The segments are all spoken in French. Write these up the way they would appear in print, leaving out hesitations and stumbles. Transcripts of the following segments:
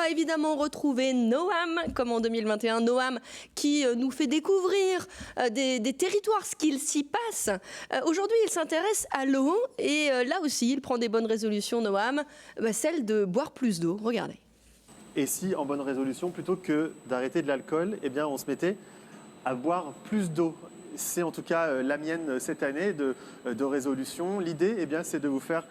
va évidemment retrouver Noam, comme en 2021. Noam qui nous fait découvrir des territoires, ce qu'il s'y passe. Aujourd'hui, il s'intéresse à l'eau et là aussi, il prend des bonnes résolutions, Noam, celle de boire plus d'eau. Regardez. Et si, en bonne résolution, plutôt que d'arrêter de l'alcool, eh bien, on se mettait à boire plus d'eau. C'est en tout cas la mienne cette année de résolution. L'idée, eh bien, c'est de vous faire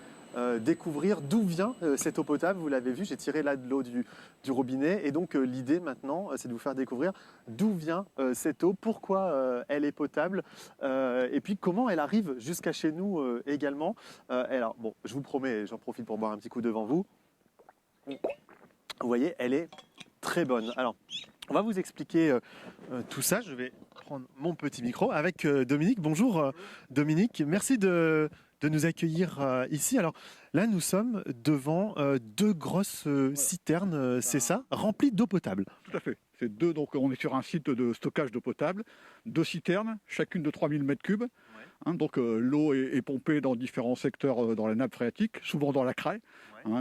découvrir d'où vient cette eau potable. Vous l'avez vu, j'ai tiré là de l'eau du robinet. Et donc, l'idée maintenant, c'est de vous faire découvrir d'où vient cette eau, pourquoi elle est potable, et puis comment elle arrive jusqu'à chez nous également. Alors, bon, je vous promets, j'en profite pour boire un petit coup devant vous. Vous voyez, elle est très bonne. Alors, on va vous expliquer tout ça. Je vais prendre mon petit micro avec Dominique. Bonjour Dominique, merci de nous accueillir ici. Alors là, nous sommes devant deux grosses citernes, c'est ça, remplies d'eau potable. Tout à fait. C'est deux, donc on est sur un site de stockage d'eau potable, deux citernes, chacune de 3000 m3. Donc l'eau est pompée dans différents secteurs dans la nappe phréatique, souvent dans la craie.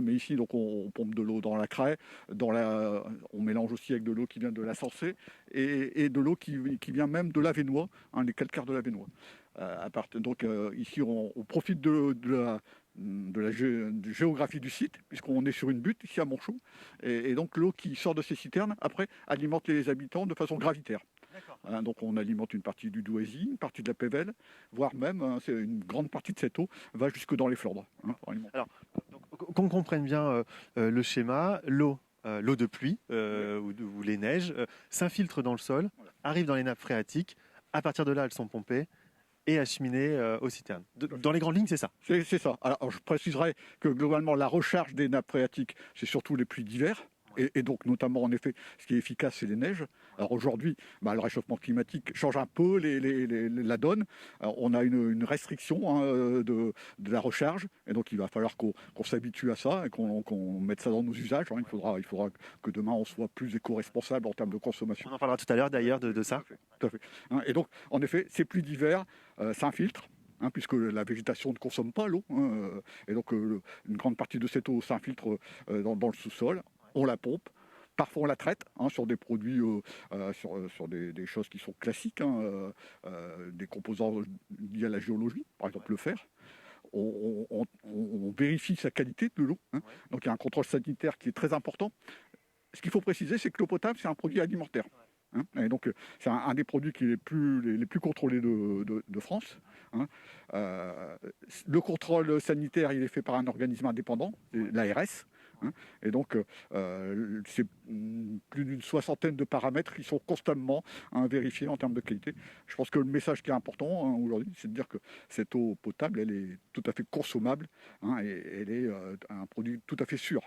Mais ici, donc, on pompe de l'eau dans la craie, on mélange aussi avec de l'eau qui vient de la Sancée et de l'eau qui vient même de l'Avesnois, les calcaires de l'Avesnois. Donc ici, on profite de la géographie du site, puisqu'on est sur une butte ici à Montchaux, et donc l'eau qui sort de ces citernes, après, alimente les habitants de façon gravitaire. Donc on alimente une partie du Douaisis, une partie de la Pévèle, voire même une grande partie de cette eau va jusque dans les Flandres. Alors, qu'on comprenne bien le schéma, l'eau de pluie ou les neiges s'infiltrent dans le sol, arrivent dans les nappes phréatiques, à partir de là elles sont pompées et acheminées aux citernes. Dans les grandes lignes, c'est ça. C'est ça. Alors je préciserai que globalement la recharge des nappes phréatiques, c'est surtout les pluies d'hiver. Et donc, notamment, en effet, ce qui est efficace, c'est les neiges. Alors aujourd'hui, le réchauffement climatique change un peu la donne. Alors, on a une restriction de la recharge. Et donc, il va falloir qu'on s'habitue à ça et qu'on mette ça dans nos usages. Il faudra que demain, on soit plus éco-responsable en termes de consommation. On en parlera tout à l'heure, d'ailleurs, de ça. Tout à fait. Et donc, en effet, ces pluies d'hiver s'infiltrent. Puisque la végétation ne consomme pas l'eau. Et donc, une grande partie de cette eau s'infiltre dans le sous-sol. On la pompe, parfois on la traite sur des produits, sur des choses qui sont classiques, des composants liés à la géologie, par exemple le fer. On vérifie sa qualité de l'eau, donc il y a un contrôle sanitaire qui est très important. Ce qu'il faut préciser, c'est que l'eau potable, c'est un produit alimentaire. Et donc c'est un des produits qui est les plus contrôlés de France. Le contrôle sanitaire, il est fait par un organisme indépendant, l'ARS. Et donc, c'est plus d'une soixantaine de paramètres qui sont constamment vérifiés en termes de qualité. Je pense que le message qui est important aujourd'hui, c'est de dire que cette eau potable, elle est tout à fait consommable et elle est un produit tout à fait sûr.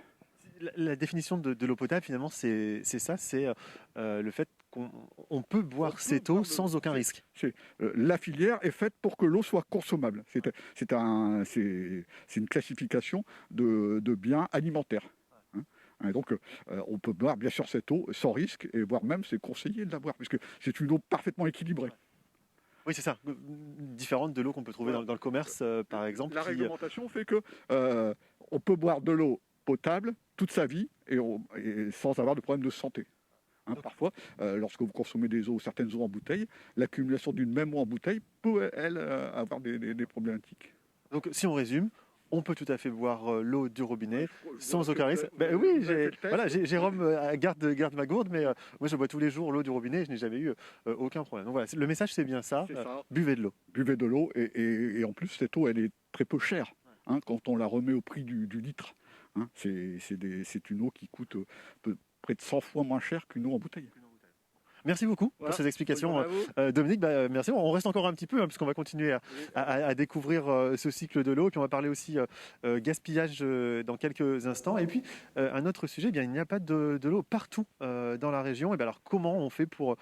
La définition de l'eau potable, finalement, c'est ça, c'est le fait qu'on peut boire cette eau sans aucun risque. La filière est faite pour que l'eau soit consommable. C'est une classification de biens alimentaires. Et donc, on peut boire bien sûr cette eau sans risque, et voire même c'est conseillé de la boire, puisque c'est une eau parfaitement équilibrée. Oui, c'est ça. Différente de l'eau qu'on peut trouver dans le commerce, par exemple. La réglementation fait que on peut boire de l'eau potable toute sa vie et sans avoir de problème de santé. Parfois, lorsque vous consommez certaines eaux en bouteille, l'accumulation d'une même eau en bouteille peut, elle, avoir des problématiques. Donc, si on résume, on peut tout à fait boire l'eau du robinet sans aucun risque. Oui, Jérôme garde ma gourde, mais moi je bois tous les jours l'eau du robinet et je n'ai jamais eu aucun problème. Donc voilà, le message c'est bien ça, buvez de l'eau. Buvez de l'eau et en plus cette eau elle est très peu chère quand on la remet au prix du litre. C'est une eau qui coûte près de 100 fois moins cher qu'une eau en bouteille. Merci beaucoup pour ces explications, Dominique. Merci. On reste encore un petit peu, puisqu'on va continuer à découvrir ce cycle de l'eau. Puis on va parler aussi gaspillage dans quelques instants. Et puis, un autre sujet, il n'y a pas de l'eau partout dans la région. Et alors, comment on fait pour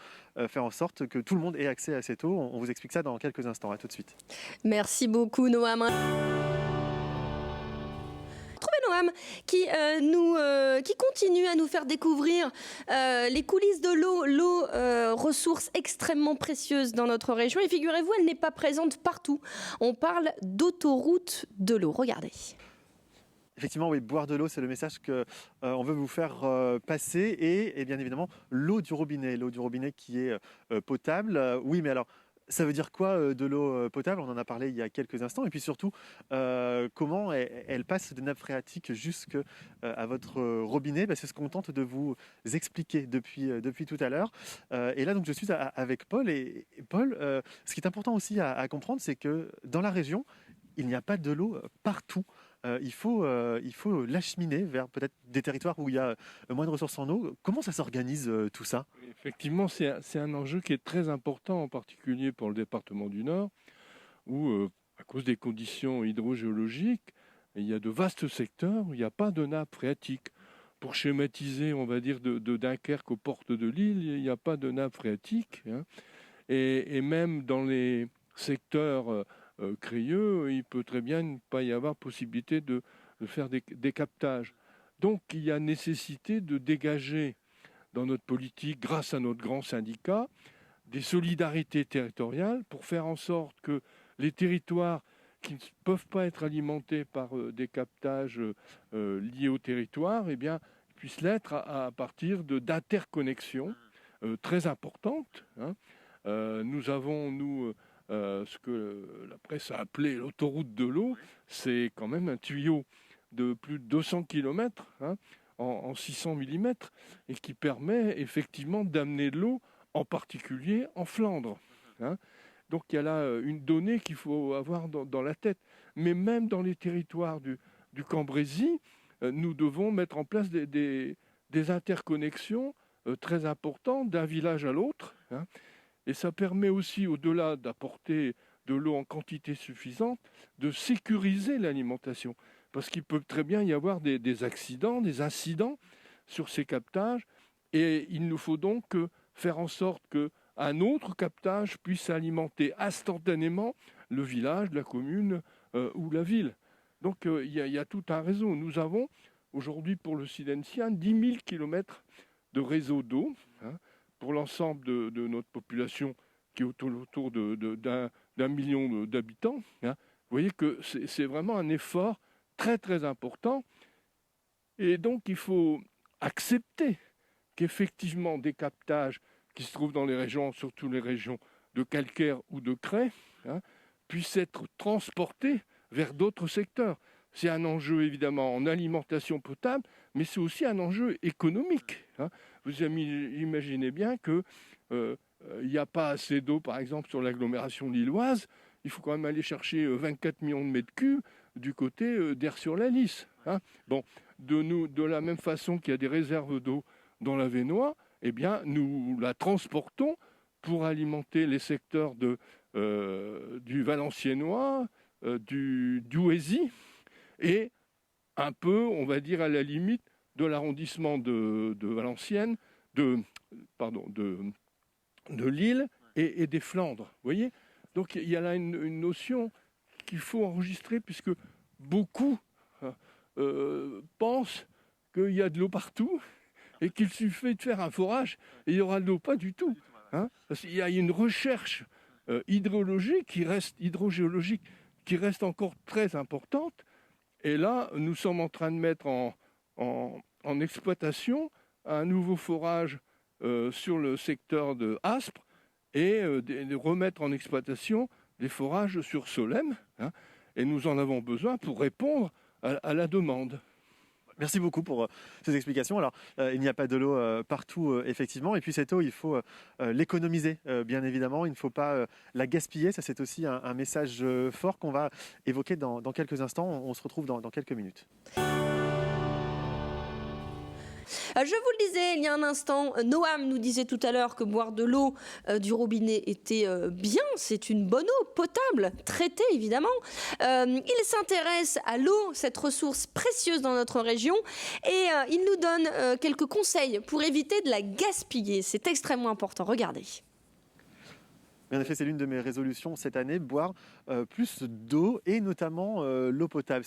faire en sorte que tout le monde ait accès à cette eau? On vous explique ça dans quelques instants. À tout de suite. Merci beaucoup, Noam. Noam qui continue à nous faire découvrir les coulisses de l'eau, ressource extrêmement précieuse dans notre région. Et figurez-vous, elle n'est pas présente partout. On parle d'autoroute de l'eau. Regardez. Effectivement, oui, boire de l'eau, c'est le message que on veut vous faire passer et bien évidemment l'eau du robinet qui est potable. Oui, mais alors ça veut dire quoi de l'eau potable? On en a parlé il y a quelques instants. Et puis surtout, comment elle passe des nappes phréatiques jusque à votre robinet? C'est ce qu'on tente de vous expliquer depuis tout à l'heure. Et là, donc, je suis avec Paul. Et Paul, ce qui est important aussi à comprendre, c'est que dans la région, il n'y a pas de l'eau partout. Il faut l'acheminer vers peut-être des territoires où il y a moins de ressources en eau. Comment ça s'organise tout ça? Effectivement, c'est un enjeu qui est très important, en particulier pour le département du Nord, où, à cause des conditions hydrogéologiques, il y a de vastes secteurs où il n'y a pas de nappe phréatique. Pour schématiser, on va dire, de Dunkerque aux portes de Lille, il n'y a pas de nappe phréatique, hein. Et même dans les secteurs crayeux, il peut très bien ne pas y avoir possibilité de faire des captages. Donc il y a nécessité de dégager dans notre politique, grâce à notre grand syndicat, des solidarités territoriales pour faire en sorte que les territoires qui ne peuvent pas être alimentés par des captages liés au territoire, eh bien, puissent l'être à partir d'interconnexions très importantes, hein. Nous avons, ce que la presse a appelé l'autoroute de l'eau. C'est quand même un tuyau de plus de 200 km, hein, en 600 mm, et qui permet effectivement d'amener de l'eau, en particulier en Flandre, hein. Donc il y a là une donnée qu'il faut avoir dans la tête. Mais même dans les territoires du Cambrésis, nous devons mettre en place des interconnexions très importantes d'un village à l'autre, hein. Et ça permet aussi, au-delà d'apporter de l'eau en quantité suffisante, de sécuriser l'alimentation. Parce qu'il peut très bien y avoir des accidents, des incidents sur ces captages. Et il nous faut donc faire en sorte qu'un autre captage puisse alimenter instantanément le village, la commune ou la ville. Donc il y a tout un réseau. Nous avons aujourd'hui pour le Silentien 10 000 km de réseau d'eau, hein, pour l'ensemble de notre population qui est autour d'un million d'habitants, hein. Vous voyez que c'est vraiment un effort très très important. Et donc il faut accepter qu'effectivement des captages qui se trouvent dans les régions, surtout les régions de calcaire ou de craie, hein, puissent être transportés vers d'autres secteurs. C'est un enjeu évidemment en alimentation potable, mais c'est aussi un enjeu économique, hein. Vous imaginez bien que il n'y a pas assez d'eau, par exemple, sur l'agglomération lilloise. Il faut quand même aller chercher 24 millions de mètres cubes du côté d'Aire-sur-la-Lys, hein. Bon, de la même façon qu'il y a des réserves d'eau dans la Vénois, eh bien, nous la transportons pour alimenter les secteurs du Valenciennois, du Douaisis, et un peu, on va dire, à la limite de l'arrondissement de Valenciennes, de Lille et des Flandres. Vous voyez? Donc il y a là une notion qu'il faut enregistrer, puisque beaucoup pensent qu'il y a de l'eau partout et qu'il suffit de faire un forage et il y aura de l'eau. Pas du tout, hein, parce qu'il y a une recherche hydrogéologique qui reste encore très importante. Et là, nous sommes en train de mettre en exploitation un nouveau forage sur le secteur de Aspres et de remettre en exploitation des forages sur Solesmes, hein, et nous en avons besoin pour répondre à la demande. Merci beaucoup pour ces explications. Alors, il n'y a pas de l'eau partout, effectivement. Et puis, cette eau, il faut l'économiser, bien évidemment. Il ne faut pas la gaspiller. Ça, c'est aussi un message fort qu'on va évoquer dans quelques instants. On se retrouve dans quelques minutes. Je vous le disais il y a un instant, Noam nous disait tout à l'heure que boire de l'eau du robinet était bien, c'est une bonne eau potable, traitée évidemment. Il s'intéresse à l'eau, cette ressource précieuse dans notre région, et il nous donne quelques conseils pour éviter de la gaspiller. C'est extrêmement important, regardez. En effet, c'est l'une de mes résolutions cette année, boire plus d'eau et notamment l'eau potable.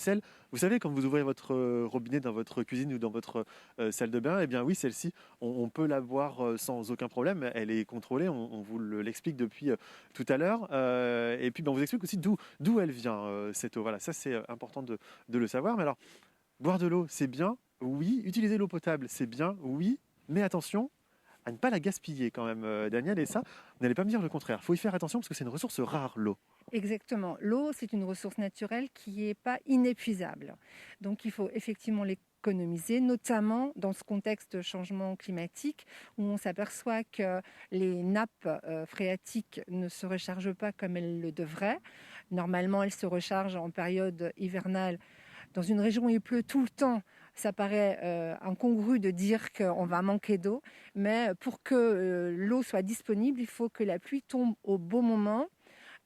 Vous savez, quand vous ouvrez votre robinet dans votre cuisine ou dans votre salle de bain, eh bien oui, celle-ci, on peut la boire sans aucun problème. Elle est contrôlée, on vous l'explique depuis tout à l'heure. Et puis, on vous explique aussi d'où elle vient, cette eau. Voilà, ça c'est important de le savoir. Mais alors, Boire de l'eau, c'est bien, oui. Utiliser l'eau potable, c'est bien, oui. Mais attention à ne pas la gaspiller quand même, Daniel. Et ça, vous n'allez pas me dire le contraire. Il faut y faire attention parce que c'est une ressource rare, l'eau. Exactement. L'eau, c'est une ressource naturelle qui n'est pas inépuisable. Donc, il faut effectivement l'économiser, notamment dans ce contexte de changement climatique où on s'aperçoit que les nappes phréatiques ne se rechargent pas comme elles le devraient. Normalement, elles se rechargent en période hivernale. Dans une région où il pleut tout le temps, ça paraît incongru de dire qu'on va manquer d'eau, mais pour que l'eau soit disponible, il faut que la pluie tombe au bon moment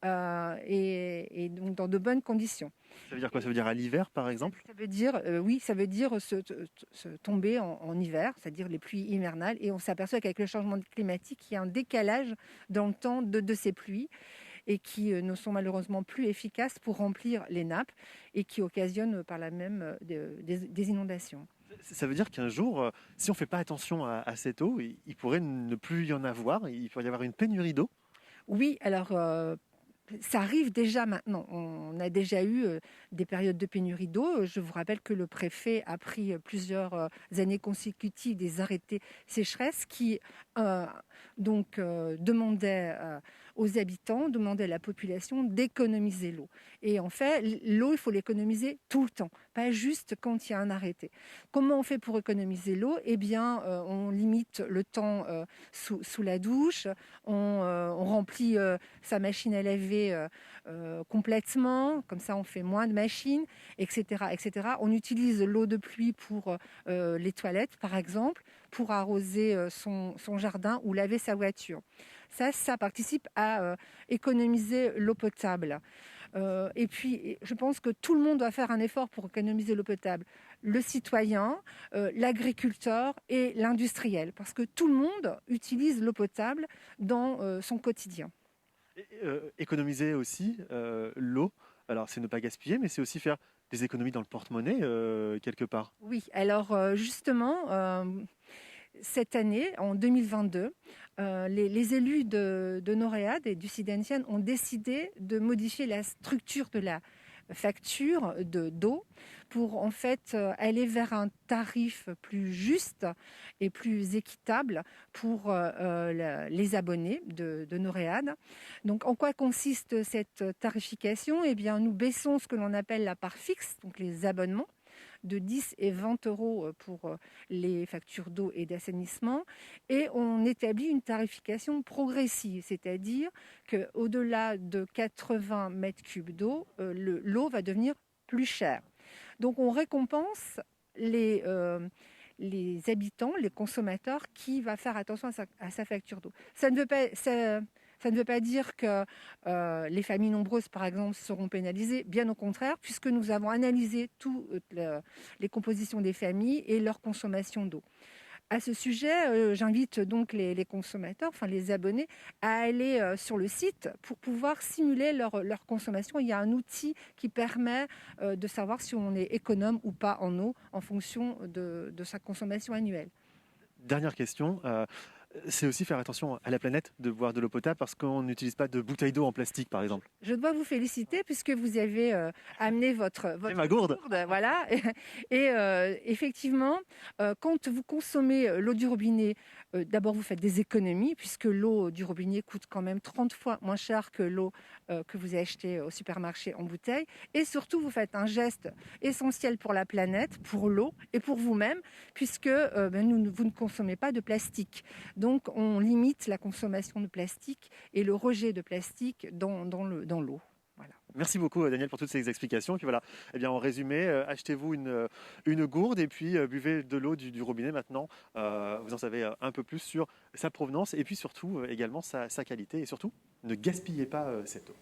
et donc dans de bonnes conditions. Ça veut dire quoi? Ça veut dire à l'hiver, par exemple? Ça veut dire, oui, ça veut dire se tomber en hiver, c'est-à-dire les pluies hivernales, et on s'aperçoit qu'avec le changement climatique, il y a un décalage dans le temps de ces pluies, et qui ne sont malheureusement plus efficaces pour remplir les nappes et qui occasionnent par là même des inondations. Ça veut dire qu'un jour, si on ne fait pas attention à cette eau, il pourrait ne plus y en avoir, il pourrait y avoir une pénurie d'eau. Oui, alors ça arrive déjà maintenant. On a déjà eu des périodes de pénurie d'eau. Je vous rappelle que le préfet a pris plusieurs années consécutives des arrêtés sécheresse qui demandaient aux habitants, demandaient à la population d'économiser l'eau. Et en fait, l'eau, il faut l'économiser tout le temps, pas juste quand il y a un arrêté. Comment on fait pour économiser l'eau? Eh bien, on limite le temps sous la douche, on remplit sa machine à laver complètement, comme ça on fait moins de machines, etc., etc. On utilise l'eau de pluie pour les toilettes, par exemple, pour arroser son jardin ou laver sa voiture. Ça participe à économiser l'eau potable. Et puis, je pense que tout le monde doit faire un effort pour économiser l'eau potable. Le citoyen, l'agriculteur et l'industriel, parce que tout le monde utilise l'eau potable dans son quotidien. Économiser aussi l'eau, alors c'est ne pas gaspiller, mais c'est aussi faire des économies dans le porte-monnaie quelque part. Oui, alors justement, cette année, en 2022, les élus de Noréade et du Sud-Etienne ont décidé de modifier la structure de la facture d'eau pour en fait aller vers un tarif plus juste et plus équitable pour les abonnés de Noréade. Donc en quoi consiste cette tarification? Eh bien, nous baissons ce que l'on appelle la part fixe, donc les abonnements, de 10 et 20 euros pour les factures d'eau et d'assainissement, et on établit une tarification progressive, c'est-à-dire qu'au-delà de 80 mètres cubes d'eau, l'eau va devenir plus chère. Donc on récompense les habitants, les consommateurs qui vont faire attention à sa facture d'eau. Ça ne veut pas dire que les familles nombreuses, par exemple, seront pénalisées. Bien au contraire, puisque nous avons analysé toutes les compositions des familles et leur consommation d'eau. À ce sujet, j'invite donc les consommateurs, enfin les abonnés, à aller sur le site pour pouvoir simuler leur consommation. Il y a un outil qui permet de savoir si on est économe ou pas en eau en fonction de sa consommation annuelle. Dernière question, c'est aussi faire attention à la planète de boire de l'eau potable parce qu'on n'utilise pas de bouteilles d'eau en plastique, par exemple. Je dois vous féliciter puisque vous avez amené votre ma gourde. Voilà. Et effectivement, quand vous consommez l'eau du robinet, d'abord vous faites des économies puisque l'eau du robinet coûte quand même 30 fois moins cher que l'eau que vous achetez au supermarché en bouteille. Et surtout, vous faites un geste essentiel pour la planète, pour l'eau et pour vous-même puisque vous ne consommez pas de plastique. Donc, on limite la consommation de plastique et le rejet de plastique dans l'eau. Voilà. Merci beaucoup, Daniel, pour toutes ces explications. Et puis voilà, eh bien, en résumé, achetez-vous une gourde et puis buvez de l'eau du robinet maintenant. Vous en savez un peu plus sur sa provenance et puis surtout également sa qualité. Et surtout, ne gaspillez pas cette eau.